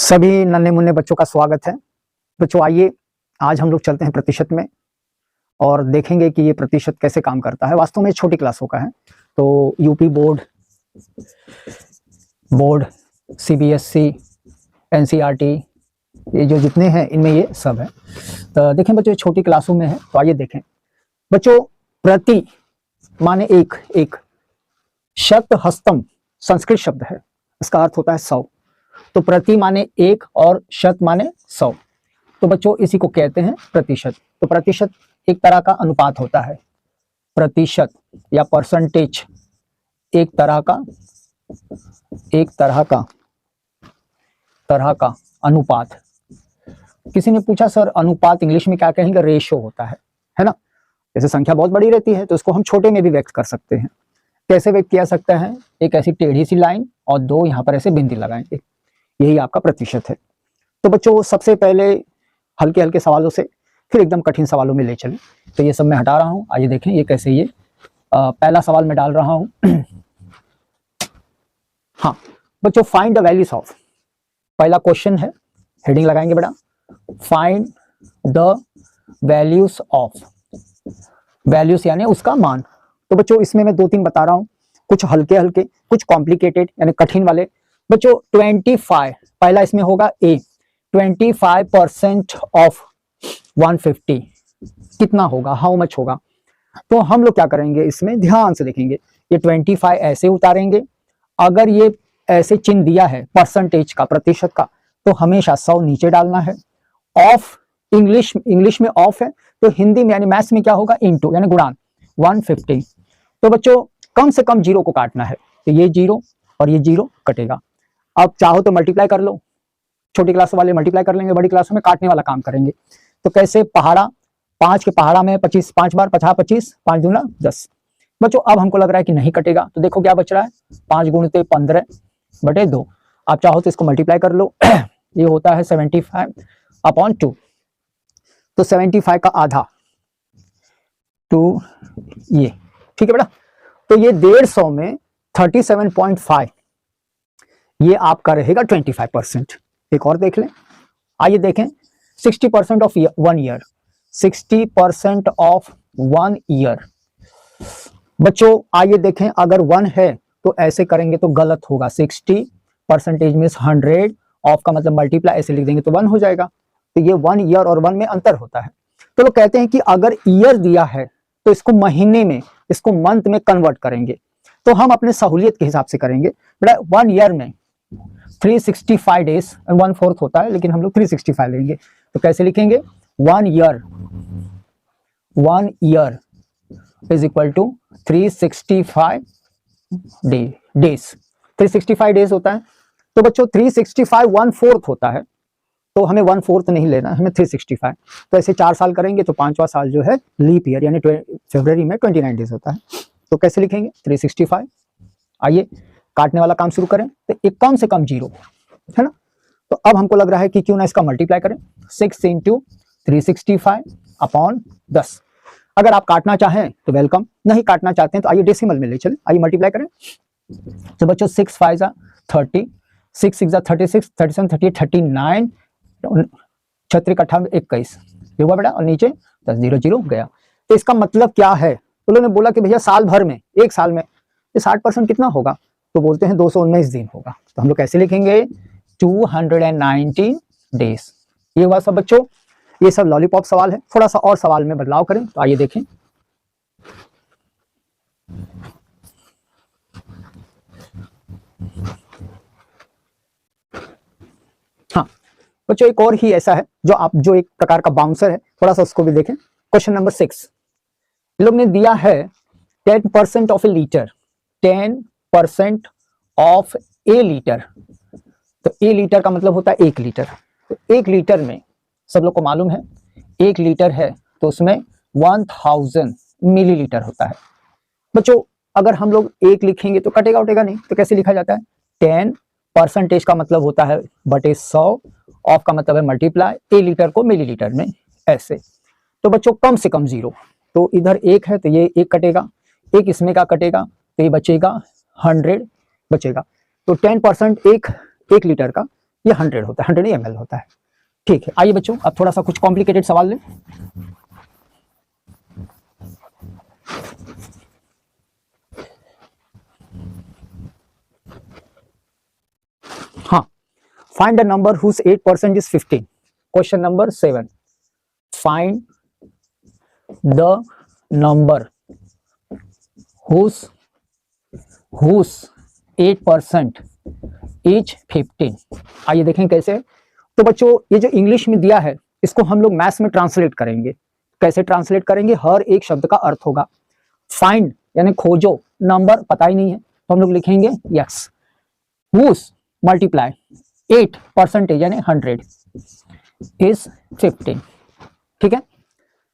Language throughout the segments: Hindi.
सभी नन्हे मुन्ने बच्चों का स्वागत है। बच्चों आइए आज हम लोग चलते हैं प्रतिशत में और देखेंगे कि ये प्रतिशत कैसे काम करता है। वास्तव में छोटी क्लासों का है, तो यूपी बोर्ड सीबीएसई एनसीईआरटी ये जो जितने हैं इनमें ये सब है। तो देखें बच्चों, छोटी क्लासों में है, तो आइए देखें बच्चों। प्रति माने एक शत हस्तम संस्कृत शब्द है, इसका अर्थ होता है 100। तो प्रति माने एक और शत माने 100, तो बच्चों इसी को कहते हैं प्रतिशत। तो प्रतिशत एक तरह का अनुपात होता है। प्रतिशत या परसेंटेज एक तरह का अनुपात। किसी ने पूछा सर अनुपात इंग्लिश में क्या कहेंगे? रेशो होता है ना। जैसे संख्या बहुत बड़ी रहती है तो उसको हम छोटे में भी व्यक्त कर सकते हैं। कैसे व्यक्त किया सकता है? एक ऐसी टेढ़ी सी लाइन और दो यहाँ पर ऐसे बिंदी लगाएंगे, यही आपका प्रतिशत है। तो बच्चों सबसे पहले हल्के हल्के सवालों से फिर एकदम कठिन सवालों में ले चलें। तो ये सब मैं हटा रहा हूँ, आइए देखें ये कैसे। ये पहला सवाल मैं डाल रहा हूँ। हाँ बच्चों, फाइंड द वैल्यूज ऑफ, पहला क्वेश्चन है, हेडिंग लगाएंगे बेटा, find the values of, values यानी उसका मान। तो बच्चों इसमें मैं 2-3 बता रहा हूँ, कुछ हल्के हल्के, कुछ कॉम्प्लिकेटेड यानी कठिन वाले। बच्चों 25 पहला इसमें होगा ए, 25% ऑफ 150 कितना होगा? हाउ मच होगा? तो हम लोग क्या करेंगे, इसमें ध्यान से देखेंगे। ये 25 ऐसे उतारेंगे, अगर ये ऐसे चिन्ह दिया है परसेंटेज का, प्रतिशत का, तो हमेशा 100 नीचे डालना है। ऑफ इंग्लिश में ऑफ है, तो हिंदी में यानी मैथ्स में क्या होगा? इनटू यानी गुणान 150। तो बच्चों कम से कम 0 को काटना है, तो ये 0 और ये 0 कटेगा। अब चाहो तो मल्टीप्लाई कर लो, छोटी क्लास वाले मल्टीप्लाई कर लेंगे, बड़ी क्लासों में काटने वाला काम करेंगे। तो कैसे? पहाड़ा 5 के पहाड़ा में 25, 5 बार 50 25, 5 दूना 10। बच्चों अब हमको लग रहा है कि नहीं कटेगा, तो देखो क्या बच रहा है, 5 गुणित 15 बटे 2। आप चाहो तो इसको मल्टीप्लाई कर लो। ये होता है 75/2। तो 75 का आधा 2 ये, ठीक है बेटा। तो ये 150 में 37.5 ये आपका रहेगा 25%। एक और देख लें, आइए देखें 60% ऑफ 1 ईयर, 60% ऑफ 1 ईयर। बच्चों आइए देखें, अगर 1 है तो ऐसे करेंगे तो गलत होगा। 60% मीन्स 100, ऑफ का मतलब मल्टीप्लाई, ऐसे लिख देंगे तो 1 हो जाएगा। तो ये 1 ईयर और 1 में अंतर होता है। तो लोग कहते हैं कि अगर ईयर दिया है तो इसको महीने में, इसको मंथ में कन्वर्ट करेंगे। तो हम अपने सहूलियत के हिसाब से करेंगे बेटा। 1 ईयर में 365 डेज, 1/4 होता है, लेकिन हम लोग 365 लेंगे। तो कैसे लिखेंगे? 1 year is equal to 365 days. 365 days होता है। तो बच्चों 365 1/4 होता है, तो हमें 1/4 नहीं लेना, हमें 365। तो ऐसे 4 साल करेंगे तो 5वां साल जो है लीप ईयर यानी फरवरी में 29 डेज होता है। तो कैसे लिखेंगे? 365। आइए काटने वाला काम शुरू करें। तो एक कम से कम 0 है ना। तो अब हमको लग रहा है कि क्यों ना इसका मल्टीप्लाई करें, 6 × 365/10। अगर आप काटना चाहें तो वेलकम, नहीं काटना चाहते हैं तो आइए डेसिमल में ले चलें। आइए मल्टीप्लाई करें। तो बच्चों 6 × 5 = 30, 6 × 6 = 36, 37 38 39, 36 × 8 = 21 ये हुआ बेटा, और नीचे 10 0 0 गया। तो इसका मतलब क्या है? उन्होंने बोला कि भैया साल भर में, एक साल में ये 60% कितना होगा? तो बोलते हैं 219 दिन होगा। तो हम लोग कैसे लिखेंगे? 219 डेज। ये हुआ सब बच्चों, ये सब लॉलीपॉप सवाल है। थोड़ा सा और सवाल में बदलाव करें, तो आइए देखें। हाँ बच्चों एक और ही ऐसा है जो एक प्रकार का बाउंसर है, थोड़ा सा उसको भी देखें। क्वेश्चन नंबर 6 लोग ने दिया है 10% of A litre, 10% of A litre. तो ए लीटर का मतलब होता है 1 लीटर। तो 1 लीटर में सब लोग को मालूम है 1 लीटर है तो उसमें 1000 मिलीलीटर होता है। बच्चों अगर हम लोग 1 लिखेंगे तो कटेगा उटेगा नहीं, तो कैसे लिखा जाता है? 10% का मतलब होता है बटे 100, ऑफ का मतलब है मल्टीप्लाई, ए लीटर को मिलीलीटर में, ऐसे। तो बच्चों कम से कम 0, तो इधर 1 है तो ये 1 कटेगा, 1 इसमें का कटेगा तो ये बचेगा 100 बचेगा। तो 10% एक लीटर का ये 100 होता है, 100 ml होता है। ठीक है, आइए बच्चों अब थोड़ा सा कुछ कॉम्प्लिकेटेड सवाल लें। हाँ, find a number whose 8% is 15. Question number 7. Find the number whose 8% is 15. आइए देखें कैसे। तो बच्चों ये जो इंग्लिश में दिया है इसको हम लोग मैथ्स में ट्रांसलेट करेंगे। कैसे ट्रांसलेट करेंगे? हर एक शब्द का अर्थ होगा। फाइंड यानी खोजो, नंबर पता ही नहीं है तो हम लोग लिखेंगे यक्स, whose मल्टीप्लाई 8% यानी 100 इज 15। ठीक है,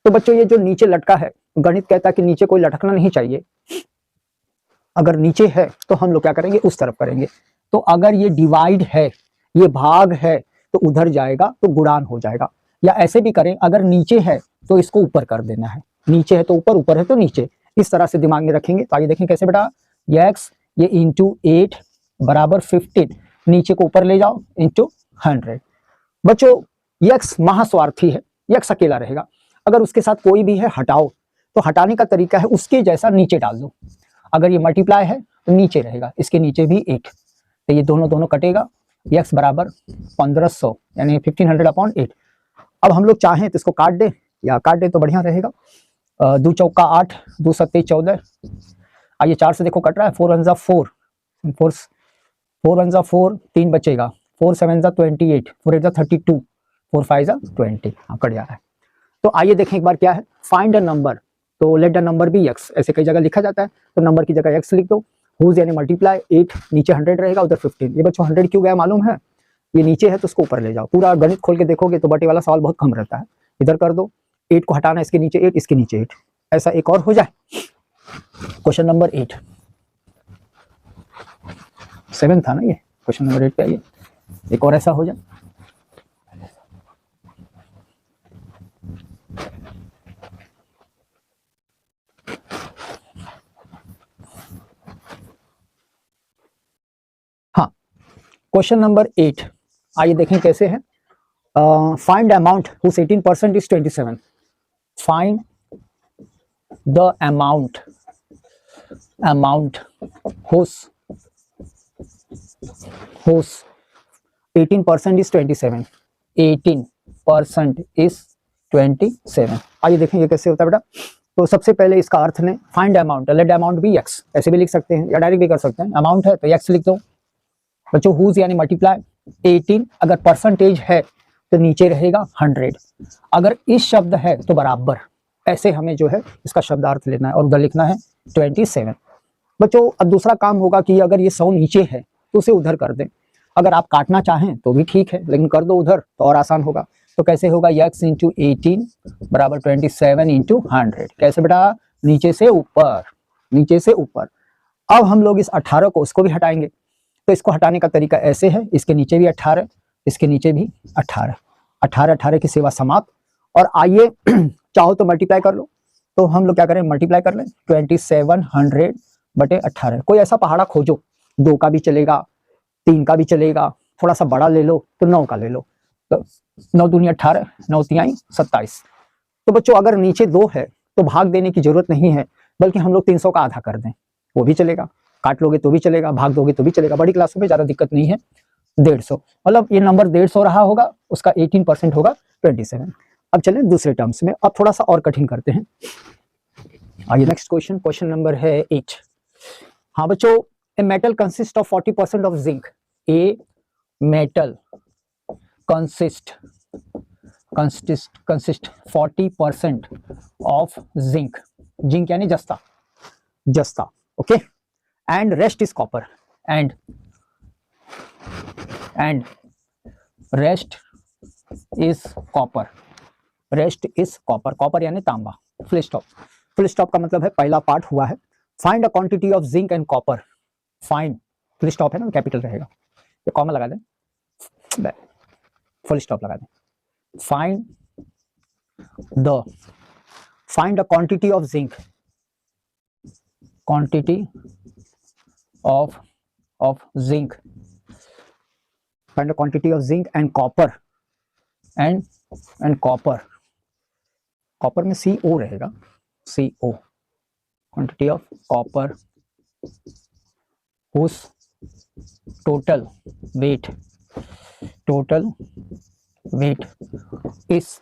तो बच्चों ये जो नीचे लटका है, गणित कहता है कि नीचे कोई लटकना नहीं चाहिए। अगर नीचे है तो हम लोग क्या करेंगे? उस तरफ करेंगे। तो अगर ये डिवाइड है, ये भाग है, तो उधर जाएगा तो गुणान हो जाएगा। या ऐसे भी करें, अगर नीचे है तो इसको ऊपर कर देना है, नीचे है तो ऊपर, ऊपर है तो नीचे, इस तरह से दिमाग में रखेंगे। तो आइए देखें कैसे बेटा। यक्स ये इंटू 8 बराबर 15, नीचे को ऊपर ले जाओ इंटू 100। बच्चों यक्स महास्वार्थी है, यक्स अकेला रहेगा। अगर उसके साथ कोई भी है हटाओ, तो हटाने का तरीका है उसके जैसा नीचे डाल दो। अगर ये मल्टीप्लाई है तो नीचे रहेगा, इसके नीचे भी 8, तो ये दोनों दोनों कटेगा। यक्स बराबर 1500 यानी 1500/8। अब हम लोग चाहें तो इसको काट दें, या काट दें तो बढ़िया रहेगा। 2 चौका 8, 2 सत्ते 14। आइए 4 से देखो कट रहा है, 4 1 4, 4 1 4, 3 बचेगा, 4 7 28, 4 8 32, 4 5 20। हाँ कट जा रहा है। तो आइए देखें एक बार क्या है। फाइंड अ नंबर, तो let the number be x, ऐसे कई जगह लिखा जाता है, तो नंबर की जगह एक्स लिख दो। हुज यानी मल्टीप्लाई 8, नीचे 100 रहेगा, उधर 15। ये बच्चों 100 क्यों गया मालूम है? ये नीचे है तो उसको ऊपर ले जाओ। पूरा गणित खोल के देखोगे तो बटे वाला सवाल बहुत कम रहता है। इधर कर दो, 8 को हटाना, इसके नीचे 8, इसके नीचे 8, ऐसा एक और हो जाए। क्वेश्चन नंबर 8, 7 था ना ये, क्वेश्चन नंबर 8 पे आइए, एक और ऐसा हो जाए। हाँ, क्वेश्चन नंबर 8 आइए देखें कैसे है। Find amount whose 18% is 27। Find the amount whose 18% is 27। 18% is 27। आइए देखें ये कैसे होता है बेटा। तो सबसे पहले इसका अर्थ ने फाइंड अमाउंट, लेट अमाउंट भी एक्स, ऐसे भी लिख सकते हैं या डायरेक्ट भी कर सकते हैं। अमाउंट है तो एक्स लिख दो। बच्चों हुज यानी मल्टीप्लाई 18, अगर परसेंटेज है तो नीचे रहेगा 100, अगर इस शब्द है तो बराबर, ऐसे हमें जो है इसका शब्दार्थ लेना है और उधर लिखना है 27। बच्चों अब दूसरा काम होगा कि अगर ये 100 नीचे है तो उसे उधर कर दें। अगर आप काटना चाहें तो भी ठीक है, लेकिन कर दो उधर तो और आसान होगा। तो कैसे होगा? x इंटू 18 बराबर 27 इंटू 100। कैसे बेटा? नीचे से ऊपर, नीचे से ऊपर। अब हम लोग इस 18 को, उसको भी हटाएंगे। तो इसको हटाने का तरीका ऐसे है, इसके नीचे भी 18, इसके नीचे भी 18, 18 18 की सेवा समाप्त। और आइए चाहो तो मल्टीप्लाई कर लो, तो हम लोग क्या करें? मल्टीप्लाई कर लें 2700/18। कोई ऐसा पहाड़ा खोजो, 2 का भी चलेगा, 3 का भी चलेगा, थोड़ा सा बड़ा ले लो तो 9 का ले लो। तो 9 दूनी 18, 9 तिहाई 27। तो बच्चों अगर नीचे 2 है तो भाग देने की जरूरत नहीं है, बल्कि हम लोग 300 का आधा कर दें, वो भी चलेगा। काट लोगे तो भी चलेगा, भाग दोगे तो भी चलेगा। बड़ी क्लासों में ज्यादा दिक्कत नहीं है। 150, मतलब ये नंबर 150 रहा होगा, उसका 18% होगा 27। अब चलें दूसरे टर्म्स में, अब थोड़ा सा और कठिन करते हैं। आइए नेक्स्ट क्वेश्चन, क्वेश्चन नंबर है 8। हाँ बच्चों, a metal consist of 40% of zinc. A metal consist 40% of zinc, zinc यानी जस्ता, जस्ता, okay, and rest is copper, and rest is copper, rest is copper, copper यानी तांबा। फुल स्टॉप, फुल स्टॉप का मतलब है पहला पार्ट हुआ है। Find a quantity of zinc and copper. Find, full stop है ना, कैपिटल रहेगा, ये कॉमा लगा दें, फुल स्टॉप लगा दें। Find the quantity of zinc, quantity of zinc find the quantity of zinc and copper and copper में CO रहेगा, CO, quantity of copper whose total weight is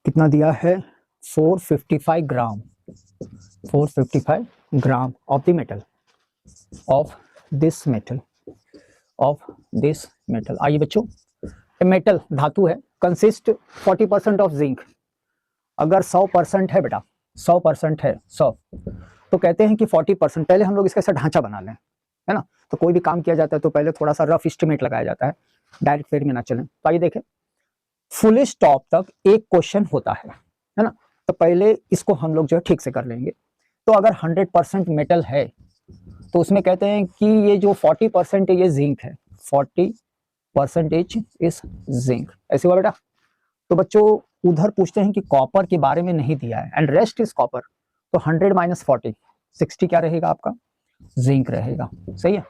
कितना दिया है 455 ग्राम, 455 gram of the metal, of this metal. आइए बच्चों, मेटल धातु है, कंसिस्ट 40% ऑफ जिंक। अगर 100% है बेटा, 100% है 100, तो कहते हैं कि 40%, पहले हम लोग इसका ऐसा ढांचा बना लें, है ना। तो कोई भी काम किया जाता है तो पहले थोड़ा सा रफ एस्टिमेट लगाया जाता है, डायरेक्ट फेर में ना चलें। तो आइए देखें, फुल स्टॉप तक एक क्वेश्चन होता है ना। तो पहले इसको हम लोग जो है ठीक से कर लेंगे। तो अगर 100% मेटल है तो उसमें कहते हैं कि ये जो 40% ये जिंक है, 40% इज जिंक, ऐसे हुआ बेटा। तो बच्चों उधर पूछते हैं कि कॉपर के बारे में नहीं दिया है, एंड रेस्ट इज कॉपर, तो 100 माइनस 40, 60 क्या रहेगा आपका, जिंक रहेगा, सही है।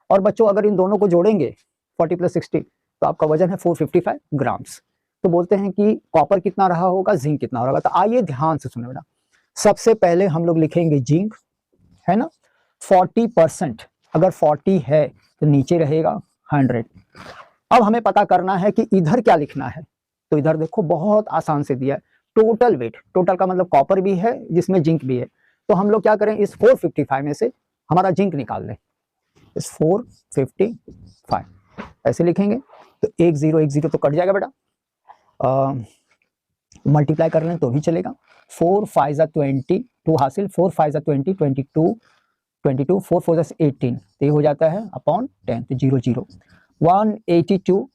और बच्चों अगर इन दोनों को जोड़ेंगे 40 प्लस 60 तो आपका वजन है 455 ग्राम्स। तो बोलते हैं कि कॉपर कितना रहा होगा, जिंक कितना होगा। तो आइए ध्यान से सुनो बेटा, सबसे पहले हम लोग लिखेंगे जिंक, है ना। 40%, अगर 40 है तो नीचे रहेगा 100। अब हमें पता करना है कि इधर क्या लिखना है। तो इधर देखो बहुत आसान से दिया है, टोटल वेट, टोटल का मतलब कॉपर भी है जिसमें जिंक भी है। तो हम लोग क्या करें, इस 455 में से हमारा जिंक निकाल लें, इस 455 ऐसे लिखेंगे। तो 1 0 तो कट जाएगा बेटा, मल्टीप्लाई कर लें तो भी चलेगा। 4 5 20 2 हासिल, 4 5 20 22 22, 4 4 18, तो ये हो जाता है अपॉन 10, तो 0 0 182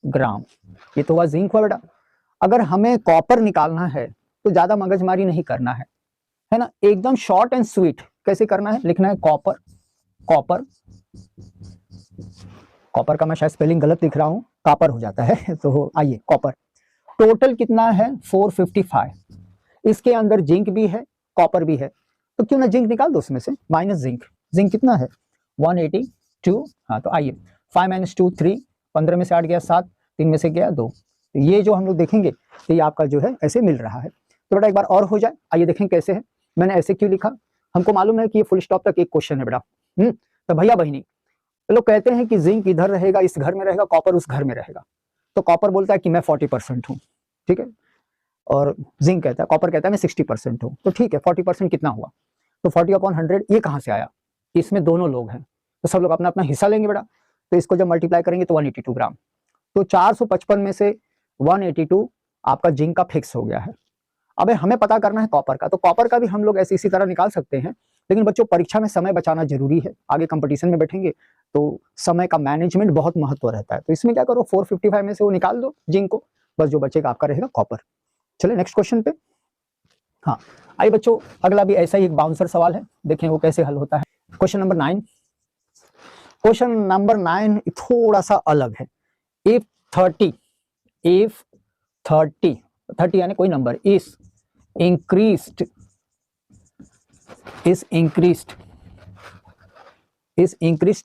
ग्राम। ये तो हुआ जिंक हुआ बेटा। अगर हमें कॉपर निकालना है तो ज्यादा मगजमारी नहीं करना है ना, एकदम शॉर्ट एंड स्वीट। कैसे करना है, लिखना है कॉपर, कॉपर, कॉपर का मैं शायद स्पेलिंग गलत लिख रहा हूं, कॉपर हो जाता है। तो आइए कॉपर, टोटल कितना है 455, इसके अंदर जिंक भी है कॉपर भी है, तो क्यों ना जिंक निकाल दो उसमें से, माइनस जिंक, जिंक कितना है 182। हाँ तो आइए 5 माइनस 2 3, 15 में से 8 गया 7, 3 में से गया 2, तो ये जो हम लोग देखेंगे तो ये आपका जो है ऐसे मिल रहा है। तो बेटा एक बार और हो जाए, आइए देखें कैसे है। मैंने ऐसे क्यों लिखा, हमको मालूम है कि ये फुल स्टॉप तक एक क्वेश्चन है बेटा। तो भैया बहिनी लोग कहते हैं कि जिंक इधर रहेगा, इस घर में रहेगा, कॉपर उस घर में रहेगा। तो कॉपर बोलता है कि मैं 40% हूँ, ठीक है, और जिंक कहता है, कॉपर कहता है मैं 60% हूँ। तो ठीक है, 40% कितना हुआ, तो 40/100 ये कहाँ से आया, इसमें दोनों लोग हैं तो सब लोग अपना अपना हिस्सा लेंगे बेटा। तो इसको जब मल्टीप्लाई करेंगे तो 182 ग्राम। तो 455 में से 182 आपका जिंक का फिक्स हो गया है। अब हमें पता करना है कॉपर का, तो कॉपर का भी हम लोग ऐसे इसी तरह निकाल सकते हैं, लेकिन बच्चों परीक्षा में समय बचाना जरूरी है, आगे कंपटीशन में बैठेंगे तो समय का मैनेजमेंट बहुत महत्व रहता है। तो इसमें क्या करो, 455 में से वो निकाल दो जिंक को, बस जो बचेगा आपका रहेगा कॉपर। चले नेक्स्ट क्वेश्चन पे। हाँ आइए बच्चों, अगला भी ऐसा ही एक बाउंसर सवाल है, देखें वो कैसे हल होता है। क्वेश्चन नंबर 9, क्वेश्चन नंबर 9 थोड़ा सा अलग है। इफ 30 यानी कोई number is increased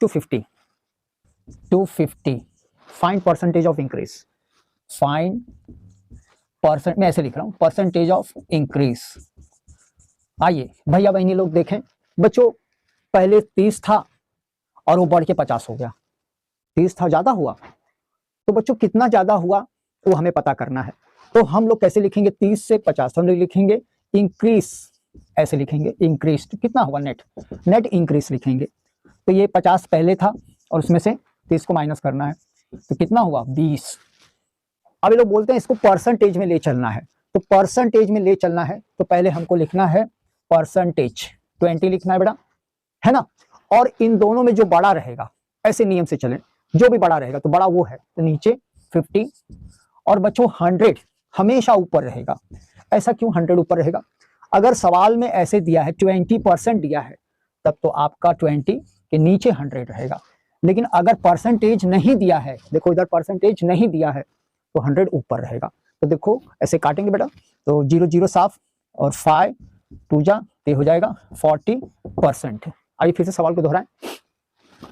to 50, find percentage of increase, find percent, मैं ऐसे लिख रहा हूं परसेंटेज ऑफ इंक्रीज। आइए भैया बहनी लोग देखें, बच्चों पहले 30 था और वो बढ़ के 50 हो गया, 30 था ज्यादा हुआ, तो बच्चों कितना ज्यादा हुआ वो हमें पता करना है। तो हम लोग कैसे लिखेंगे, 30 से 50 हम लोग लिखेंगे इंक्रीज, ऐसे लिखेंगे इंक्रीज, कितना हुआ नेट इंक्रीज लिखेंगे। तो ये 50 पहले था और उसमें से 30 को माइनस करना है, तो कितना हुआ 20। अब ये लोग बोलते हैं इसको परसेंटेज में ले चलना है, तो परसेंटेज में ले चलना है तो पहले हमको लिखना है परसेंटेज, 20 लिखना है बेटा, है ना। और इन दोनों में जो बड़ा रहेगा, ऐसे नियम से चलें, जो भी बड़ा रहेगा तो बड़ा वो है, तो नीचे 50, और बच्चों 100 हमेशा ऊपर रहेगा। ऐसा क्यों 100 ऊपर रहेगा, अगर सवाल में ऐसे दिया है 20% दिया है तब तो आपका 20 के नीचे 100 रहेगा, लेकिन अगर परसेंटेज नहीं दिया है, देखो इधर परसेंटेज नहीं दिया है तो 100 ऊपर रहेगा। तो देखो ऐसे काटेंगे बेटा, तो 0 0 साफ और 5 2 जा ये हो जाएगा 40%। आइए फिर से सवाल को दोहराएं,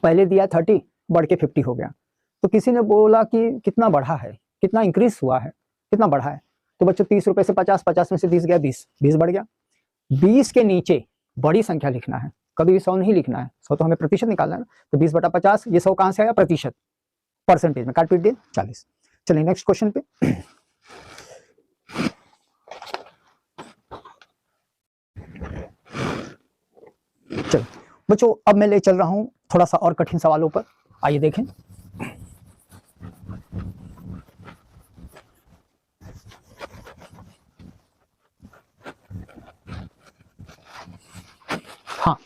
पहले दिया 30 बढ़ के 50 हो गया, तो किसी ने बोला कि कितना बढ़ा है, कितना इंक्रीज हुआ है, कितना बढ़ा है। तो बच्चों 30 रुपए से 50, 50 में से 30 गया 20, 20 बढ़ गया। 20 के नीचे बड़ी संख्या लिखना है, कभी भी 100 नहीं लिखना है, 100 तो हमें प्रतिशत निकालना है ना। तो 20/50, ये 100 कहां से आया, प्रतिशत, परसेंटेज में काट पीट दिए 40। चलिए नेक्स्ट क्वेश्चन पे। चलो बच्चों, अब मैं ले चल रहा हूं थोड़ा सा और कठिन सवालों पर, आइए देखें। हाँ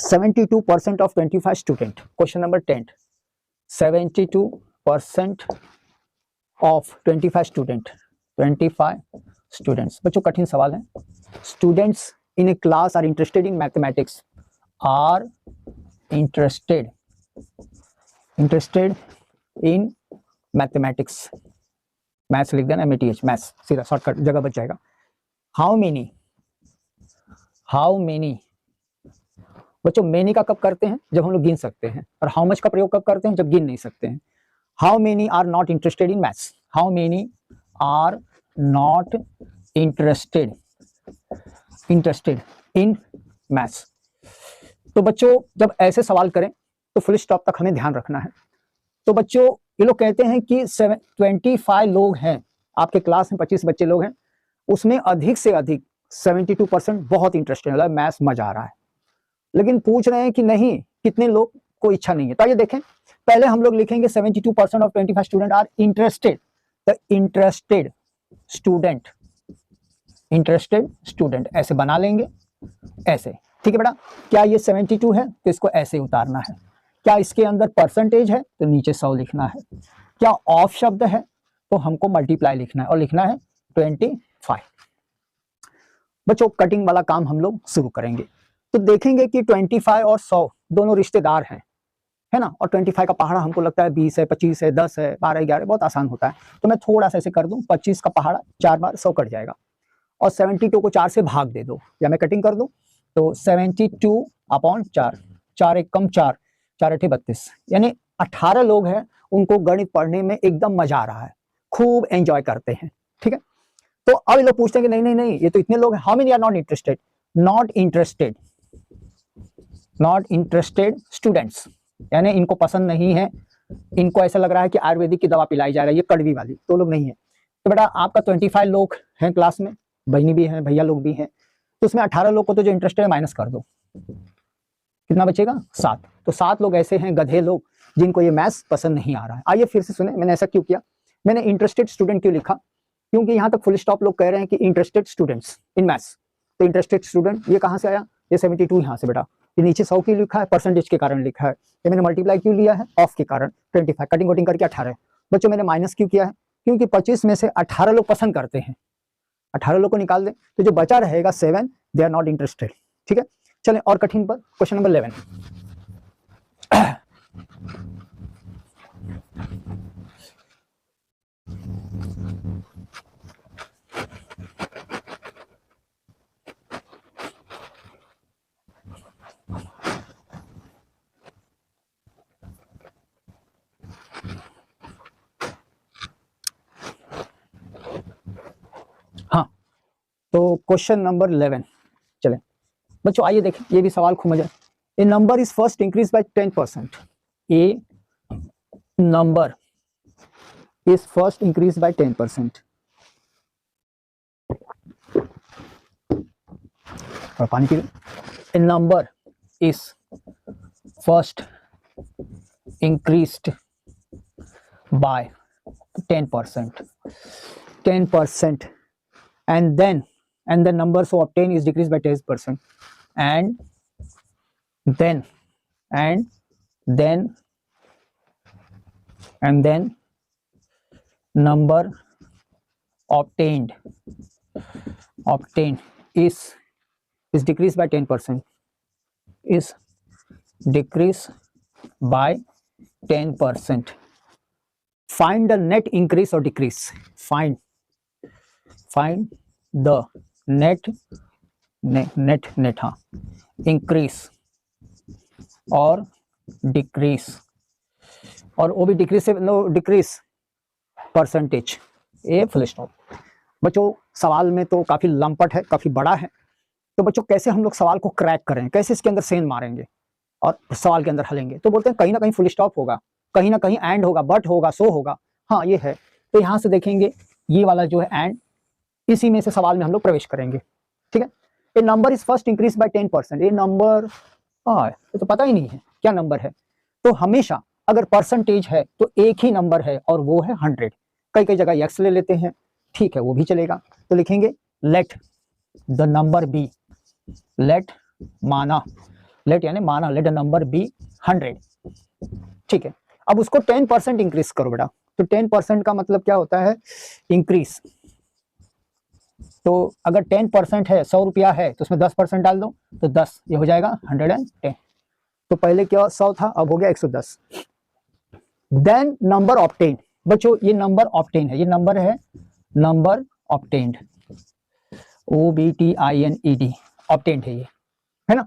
72% of 25 student, question number 10, 72% of 25 student, 25 students. बच्चों कठिन सवाल है। Students in a class are interested in mathematics, are interested in mathematics, maths लिख देना, MATH, मैथ्स, सीधा शॉर्टकट जगह बच जाएगा। हाउ मेनी बच्चों, मेनी का कब करते हैं, जब हम लोग गिन सकते हैं, और हाउ मच का प्रयोग कब करते हैं, जब गिन नहीं सकते हैं। How many are not interested in maths, how many are not interested in maths. तो बच्चों जब ऐसे सवाल करें तो फुल स्टॉप तक हमें ध्यान रखना है। तो बच्चों ये लोग कहते हैं कि 25 लोग हैं आपके क्लास में, 25 बच्चे लोग हैं, उसमें अधिक से अधिक 72% बहुत इंटरेस्टेड है, मैथ्स मजा आ रहा है। लेकिन पूछ रहे हैं कि नहीं, कितने लोग को इच्छा नहीं है। तो ये देखें, पहले हम लोग लिखेंगे 72% ऑफ 25 स्टूडेंट आर इंटरेस्टेड, तो इंटरेस्टेड स्टूडेंट ऐसे बना लेंगे, ऐसे, ठीक है बेटा। क्या ये 72 है, तो इसको ऐसे उतारना है। क्या इसके अंदर परसेंटेज है, तो नीचे 100 लिखना है। क्या ऑफ शब्द है, तो हमको मल्टीप्लाई लिखना है, और लिखना है 25। बच्चों कटिंग वाला काम हम लोग शुरू करेंगे। तो देखेंगे कि 25 और 100 दोनों रिश्तेदार हैं, है ना। और 25 का पहाड़ा हमको लगता है 20 है, 25 है, 10 है, 12, 11, बहुत आसान होता है। तो मैं थोड़ा सा ऐसे कर दूं, 25 का पहाड़ा 4 बार 100 कट जाएगा, और 72 को 4 से भाग दे दो, या मैं कटिंग कर दूं, तो 72/4, 4 एक कम 4, 4 8 32, यानी 18 लोग हैं, उनको गणित पढ़ने में एकदम मजा आ रहा है, खूब एंजॉय करते हैं, ठीक है। तो अब ये लोग पूछते हैं कि नहीं नहीं नहीं, ये तो इतने लोग हैं, how many are not interested, not interested students, यानी इनको पसंद नहीं है, इनको ऐसा लग रहा है कि आयुर्वेदिक की दवा पिलाई जा रही है, कड़वी वाली, तो लोग नहीं है। तो बेटा आपका 25 लोग हैं क्लास में, बहनी भी हैं, भैया लोग भी हैं, तो उसमें 18 लोग को तो जो इंटरेस्टेड है माइनस कर दो, कितना बचेगा, 7। तो 7 लोग ऐसे हैं गधे लोग जिनको ये मैथ्स पसंद नहीं आ रहा है। आइए फिर से सुने, मैंने ऐसा क्यों किया, मैंने इंटरेस्टेड स्टूडेंट क्यों लिखा, क्योंकि यहाँ तक फुल स्टॉप लोग कह रहे हैं कि इंटरेस्टेड स्टूडेंट्स इन मैथ्स। तो इंटरेस्टेड स्टूडेंट ये कहाँ से आया, ये 72 यहाँ से बेटा, ये नीचे 100 क्यों लिखा है, परसेंटेज के कारण लिखा है। ये मैंने मल्टीप्लाई क्यों लिया है, ऑफ के कारण, 25 कटिंग वटिंग करके 18। बच्चों मैंने माइनस क्यों किया है, क्योंकि 25 में से 18 लोग पसंद करते हैं, 18 लोग को निकाल दें तो जो बचा रहेगा 7, दे आर नॉट इंटरेस्टेड, ठीक है। चलें और कठिन पर, क्वेश्चन नंबर 11। हाँ तो क्वेश्चन नंबर 11, चलें बच्चों आइए देखें, ये भी सवाल खूब मजा। A number is first increase by 10%, a number is first increase by 10%, और पानी पी लो। A number is first increased by 10%, and then the number so obtained is decreased by 10%, and then number obtained is decreased by 10%, is decreased by 10%. Find the net increase or decrease. Find the net हाँ increase or decrease और वो भी decrease percentage, a full stop. बच्चों सवाल में तो काफी लंपट है, काफी बड़ा है, तो बच्चों कैसे हम लोग सवाल को क्रैक करें, कैसे इसके अंदर सेन मारेंगे और सवाल के अंदर हलेंगे। तो बोलते हैं कहीं ना कहीं फुल स्टॉप होगा, कहीं ना कहीं एंड होगा, बट होगा, सो होगा, हाँ ये है। तो यहाँ से देखेंगे ये वाला जो है एंड, इसी में से सवाल में हम लोग प्रवेश करेंगे, ठीक है। A number is first increase by 10%। ये नंबर ये तो पता ही नहीं है क्या नंबर है। तो हमेशा अगर परसेंटेज है तो एक ही नंबर है और वो है 100। कई कई जगह एक्स ले लेते हैं, ठीक है वो भी चलेगा। तो लिखेंगे let the number be, let माना, लेट यानी माना, लेट द नंबर बी 100, ठीक है। अब उसको 10% इंक्रीज करो बेटा। तो 10% का मतलब क्या होता है, इंक्रीज। तो अगर 10% है, 100 रुपया है, तो उसमें 10% डाल दो, तो 10, ये हो जाएगा 110। तो पहले क्या 100 था, अब हो गया 110। Then number obtain. बच्चों ये नंबर ऑब्टेन है, ये नंबर है नंबर ऑब्टेन्ड, OBTINED, ऑब्टेन्ड है ये, है ना।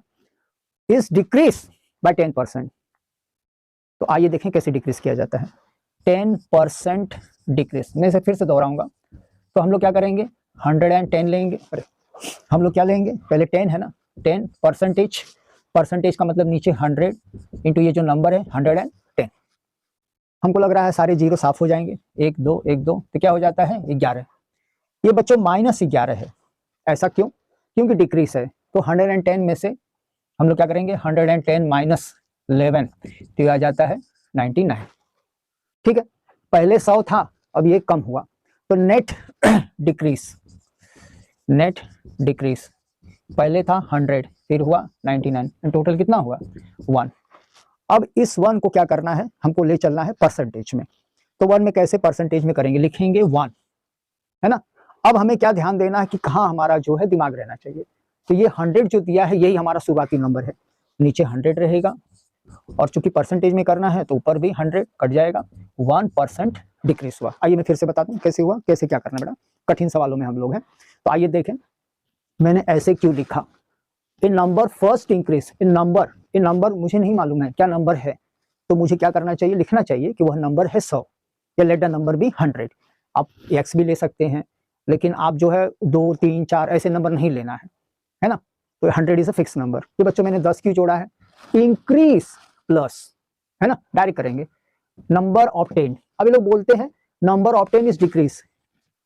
Is decrease by 10%। तो आइए देखें कैसे डिक्रीज किया जाता है। 10% डिक्रीज, मैं इसे फिर से दोहराऊंगा। तो हम लोग क्या करेंगे, 110 लेंगे। अरे हम लोग क्या लेंगे, पहले 10 है ना, 10 परसेंटेज, परसेंटेज का मतलब नीचे 100 इंटू ये जो नंबर है 110। हमको लग रहा है सारे जीरो साफ हो जाएंगे, 1 2 1 2, तो क्या हो जाता है 11। ये बच्चों -11 है। ऐसा क्यों, क्योंकि डिक्रीज है। तो 110 में से हम लोग क्या करेंगे, 110 माइनस 11, तो ये आ जाता है 99, ठीक है। पहले 100 था, अब ये कम हुआ, तो नेट डिक्रीज, नेट डिक्रीज, पहले था 100, फिर हुआ 99, टोटल कितना हुआ 1। अब इस 1 को क्या करना है, हमको ले चलना है परसेंटेज में। तो 1 में कैसे परसेंटेज में करेंगे, लिखेंगे 1, है ना। अब हमें क्या ध्यान देना है कि कहाँ हमारा जो है दिमाग रहना चाहिए। तो ये 100 जो दिया है यही हमारा शुरुआती नंबर है, नीचे 100 रहेगा, और चूंकि परसेंटेज में करना है तो ऊपर भी 100 कट जाएगा, 1% डिक्रीज हुआ। आइए मैं फिर से बता दूं कैसे हुआ, कैसे क्या करना बेटा, कठिन सवालों में हम लोग हैं। तो आइए देखें, मैंने ऐसे क्यों लिखा, ए नंबर फर्स्ट इंक्रीज, ए नंबर मुझे नहीं मालूम है क्या नंबर है, तो मुझे क्या करना चाहिए, लिखना चाहिए कि वह नंबर है 100, या लेट द नंबर बी 100। आप एक्स भी ले सकते हैं, लेकिन आप जो है 2 3 4 ऐसे नंबर नहीं लेना है ना। तो 100 इज अ फिक्स नंबर। ये बच्चों मैंने 10 क्यों जोड़ा है, इंक्रीज प्लस, है ना, डायरेक्ट करेंगे। नंबर ऑब्टेन, अब ये लोग बोलते हैं नंबर ऑब्टेन इज डिक्रीज।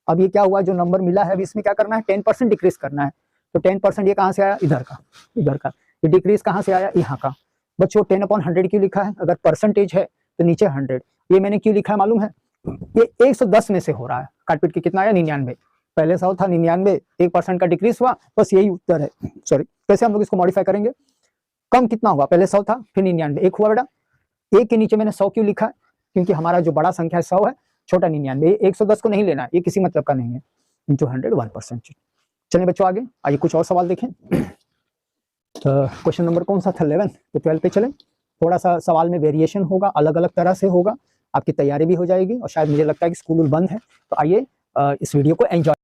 अब ये क्या हुआ, जो नंबर मिला है अब इसमें क्या करना है, 10% डिक्रीज करना है। तो 10% ये कहाँ से आया, इधर का, इधर का। ये डिक्रीज कहाँ से आया, यहाँ का। बच्चों 10/100 क्यों लिखा है, अगर परसेंटेज है तो नीचे 100। ये मैंने क्यों लिखा है मालूम है, ये 110 में से हो रहा है, काटपीट के कितना आया 99। पहले 100 था, 99, 1% का डिक्रीज हुआ, बस यही उत्तर है। सॉरी, कैसे हम लोग इसको मॉडिफाई करेंगे, कम कितना हुआ, पहले 100 था फिर 99, 1 हुआ बेटा। 1 के नीचे मैंने 100 क्यों लिखा है, क्योंकि हमारा जो बड़ा संख्या 100 है, छोटा 99, 110 को नहीं लेना है, ये किसी मतलब का नहीं है, इंटू 100 1%। चलिए बच्चों आगे आइए कुछ और सवाल देखें। तो क्वेश्चन नंबर कौन सा था, 11। तो 12 पे चलें। थोड़ा सा सवाल में वेरिएशन होगा, अलग अलग तरह से होगा, आपकी तैयारी भी हो जाएगी, और शायद मुझे लगता है कि स्कूल बंद है, तो आइए इस वीडियो को एंजॉय